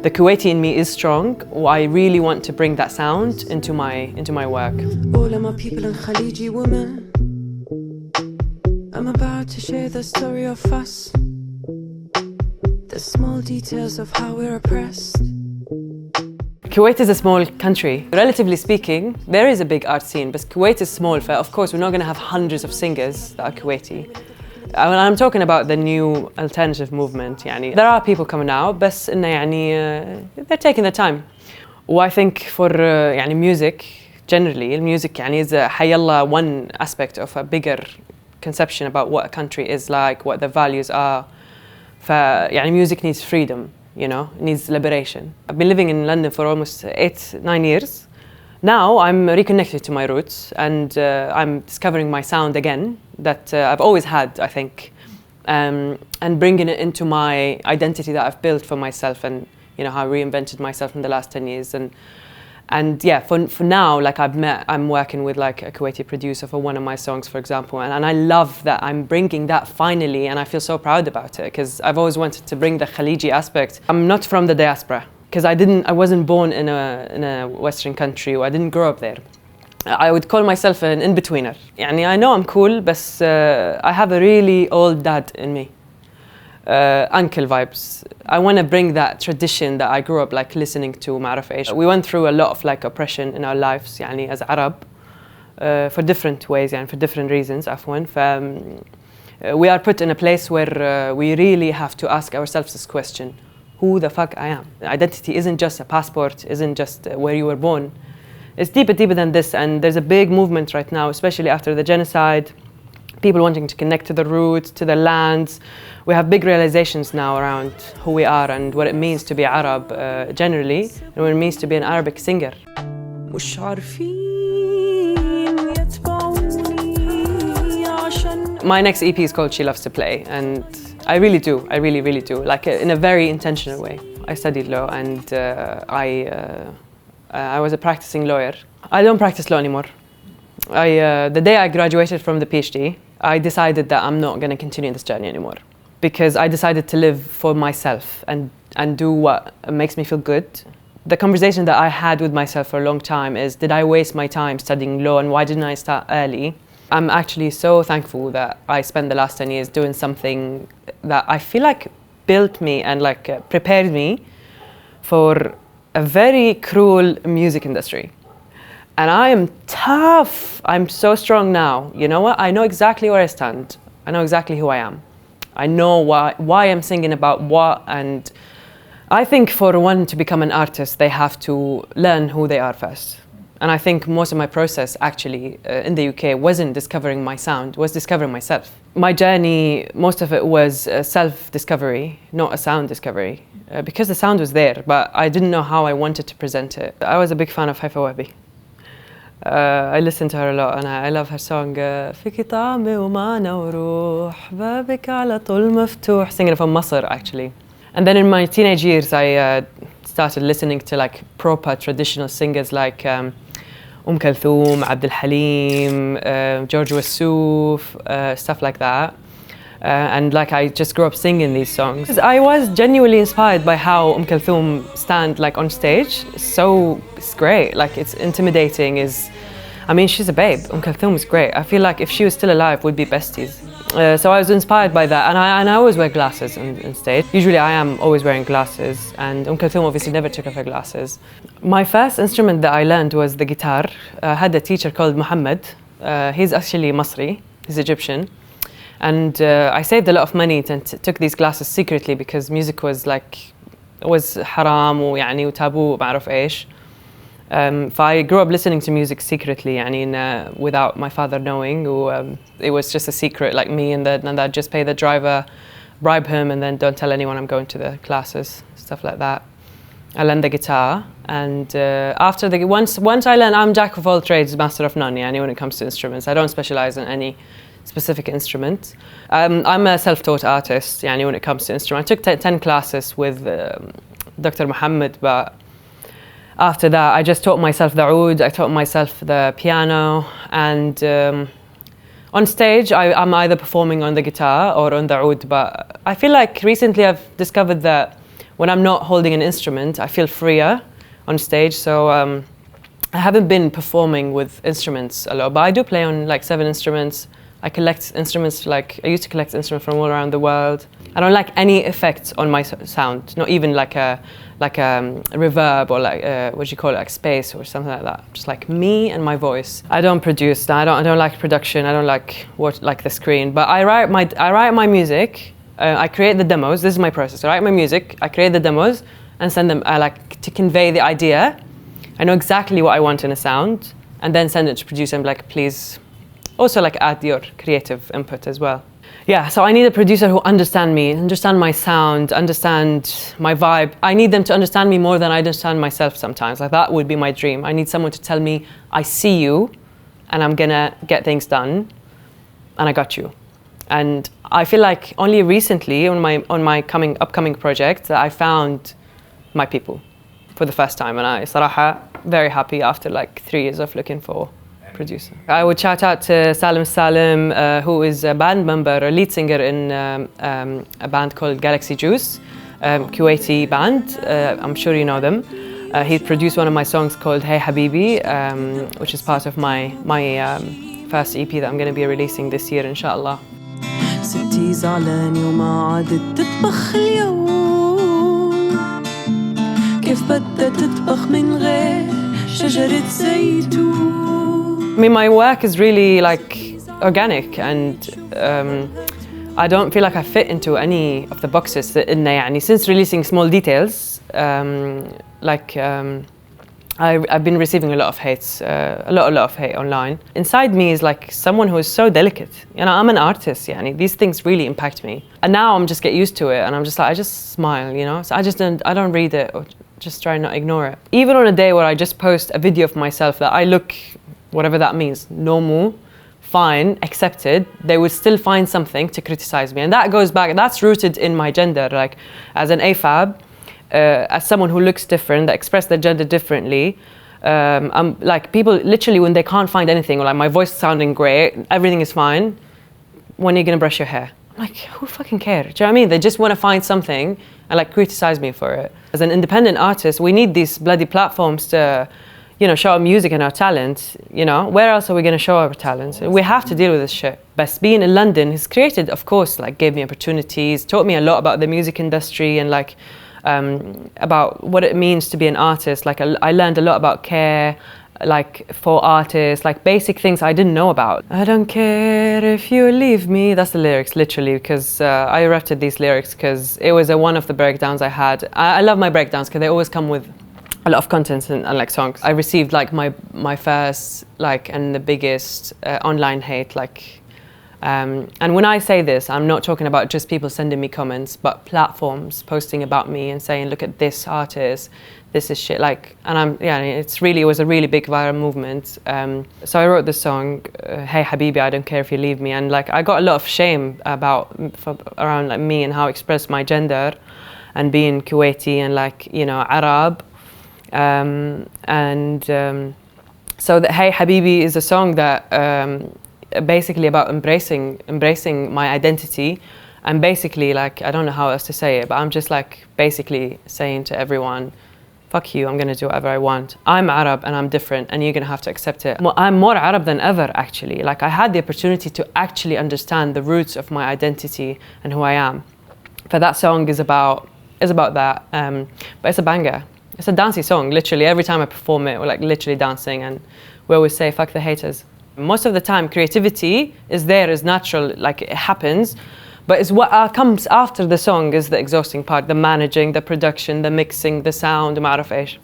The Kuwaiti in me is strong. I really want to bring that sound into my work. All of my people and Khaliji women, I'm about to share the story of us, the small details of how we're oppressed. Kuwait is a small country. Relatively speaking, there is a big art scene, but Kuwait is small. Of course, we're not going to have hundreds of singers that are Kuwaiti. I'm talking about the new alternative movement. يعني. There are people coming out, بس إنه يعني they're taking their time. I think for يعني music, generally, music يعني is حيالله one aspect of a bigger conception about what a country is like, what the values are. يعني music needs freedom. You know, it needs liberation. I've been living in London for almost 8-9 years. Now I'm reconnected to my roots and I'm discovering my sound again that I've always had, I think, and bringing it into my identity that I've built for myself, and you know how I reinvented myself in the last 10 years. And yeah, for now, like I'm working with like a Kuwaiti producer for one of my songs, for example, and I love that I'm bringing that finally, and I feel so proud about it because I've always wanted to bring the Khaliji aspect. I'm not from the diaspora because I wasn't born in a Western country, or I didn't grow up there. I would call myself an in-betweener. يعني I know I'm cool, but I have a really old dad in me. Uncle vibes. I want to bring that tradition that I grew up like listening to معرف إيش. We went through a lot of like oppression in our lives يعني as Arab for different ways يعني for different reasons عفوا. We are put in a place where we really have to ask ourselves this question: who the fuck I am? Identity isn't just a passport, isn't just where you were born. It's deeper than this, and there's a big movement right now, especially after the genocide. People wanting to connect to the roots, to the lands. We have big realizations now around who we are and what it means to be Arab generally, and what it means to be an Arabic singer. My next EP is called She Loves to Play, and I really do, really do, like in a very intentional way. I studied law, and I was a practicing lawyer. I don't practice law anymore. The day I graduated from the PhD, I decided that I'm not going to continue this journey anymore, because I decided to live for myself and do what makes me feel good. The conversation that I had with myself for a long time is, did I waste my time studying law, and why didn't I start early? I'm actually so thankful that I spent the last 10 years doing something that I feel like built me and like prepared me for a very cruel music industry. And I am tough. I'm so strong now. You know what? I know exactly where I stand. I know exactly who I am. I know why I'm singing about what. And I think for one to become an artist, they have to learn who they are first. And I think most of my process actually in the UK wasn't discovering my sound, was discovering myself. My journey, most of it was self-discovery, not a sound discovery. Because the sound was there, but I didn't know how I wanted to present it. I was a big fan of Haifa Wahbi. I listen to her a lot, and I love her song فيكي طعمي ومعنى وروح بابك على طول مفتوح, singing it from Masr actually. And then in my teenage years I started listening to like proper traditional singers like Kulthum, Abdul Halim, George Wassouf, stuff like that. And like I just grew up singing these songs. I was genuinely inspired by how Kulthum stand like on stage. It's great, like it's intimidating. I mean, she's a babe. Kulthum is great. I feel like if she was still alive, we'd be besties. So I was inspired by that, and I always wear glasses on stage. Usually I am always wearing glasses, and Kulthum obviously never took off her glasses. My first instrument that I learned was the guitar. I had a teacher called Muhammad. He's actually Masri, he's Egyptian. And I saved a lot of money and took these classes secretly because music was haram ويعني وtaboo بعرف إيش. I grew up listening to music secretly يعني without my father knowing. It was just a secret, like me and I'd just pay the driver, bribe him, and then don't tell anyone I'm going to the classes, stuff like that. I learned the guitar, and after once I learned, I'm jack of all trades, master of none. يعني when it comes to instruments, I don't specialize in any specific instrument. I'm a self-taught artist يعني when it comes to instruments. I took 10 classes with Dr. Muhammad, but after that I just taught myself the oud, I taught myself the piano, and on stage I'm either performing on the guitar or on the oud. But I feel like recently I've discovered that when I'm not holding an instrument, I feel freer on stage. So I haven't been performing with instruments a lot, but I do play on like 7 instruments. I collect instruments, like I used to collect instruments from all around the world. I don't like any effects on my sound, not even like a reverb or like what do you call it, like space or something like that. Just like me and my voice. I don't produce. I don't like production. I don't like the screen. But I write my music. I create the demos. This is my process. I write my music. I create the demos and send them. I like to convey the idea. I know exactly what I want in a sound, and then send it to producer and be like, please. Also like add your creative input as well. Yeah, so I need a producer who understand me, understand my sound, understand my vibe. I need them to understand me more than I understand myself sometimes. Like that would be my dream. I need someone to tell me, I see you and I'm gonna get things done and I got you. And I feel like only recently on my upcoming project that I found my people for the first time, and I صراحة very happy after like 3 years of looking for producer. I would shout out to Salim, who is a band member, a lead singer in a band called Galaxy Juice, Kuwaiti band. I'm sure you know them. He produced one of my songs called Hey Habibi, which is part of my first EP that I'm going to be releasing this year, inshallah. ستي زعلانة وما عادت تطبخ اليوم كيف بدها تطبخ من غير شجرة زيتون. I mean, my work is really like organic, and I don't feel like I fit into any of the boxes. Since releasing Small Details, I've been receiving a lot of hates, a lot of hate online. Inside me is like someone who is so delicate. You know, I'm an artist. These things really impact me, and now I'm just get used to it, and I'm just like I just smile. You know, so I don't read it or just try not ignore it. Even on a day where I just post a video of myself that I look, whatever that means, normal, fine, accepted, they would still find something to criticize me. And that goes back, that's rooted in my gender. Like as an AFAB, as someone who looks different, that express their gender differently, I'm like people literally when they can't find anything, or like my voice sounding great, everything is fine, when are you gonna brush your hair? I'm like, who fucking cares? Do you know what I mean? They just want to find something and like criticize me for it. As an independent artist, we need these bloody platforms to, you know, show our music and our talent. You know, where else are we going to show our talents? We have to deal with this shit. But being in London has created, of course, like gave me opportunities, taught me a lot about the music industry and like about what it means to be an artist. Like I learned a lot about care, like for artists, like basic things I didn't know about. I don't care if you leave me. That's the lyrics, literally, because I erupted these lyrics because it was one of the breakdowns I had. I love my breakdowns because they always come with a lot of content and like songs. I received like my first like and the biggest online hate, like and when I say this, I'm not talking about just people sending me comments, but platforms posting about me and saying, look at this artist, this is shit, like, and it was a really big viral movement. So I wrote this song, Hey Habibi, I don't care if you leave me, and like I got a lot of shame around like me and how I express my gender and being Kuwaiti and like, you know, Arab. So the Hey Habibi is a song that basically about embracing my identity, and basically like I don't know how else to say it, but I'm just like basically saying to everyone, fuck you, I'm gonna do whatever I want. I'm Arab and I'm different and you're gonna have to accept it. I'm more Arab than ever, actually. Like I had the opportunity to actually understand the roots of my identity and who I am. But that song is about that, but it's a banger. It's a dancey song, literally. Every time I perform it, we're like literally dancing, and we always say, fuck the haters. Most of the time, creativity is natural, like it happens, but it's what comes after the song is the exhausting part, the managing, the production, the mixing, the sound, ما أعرف إيش.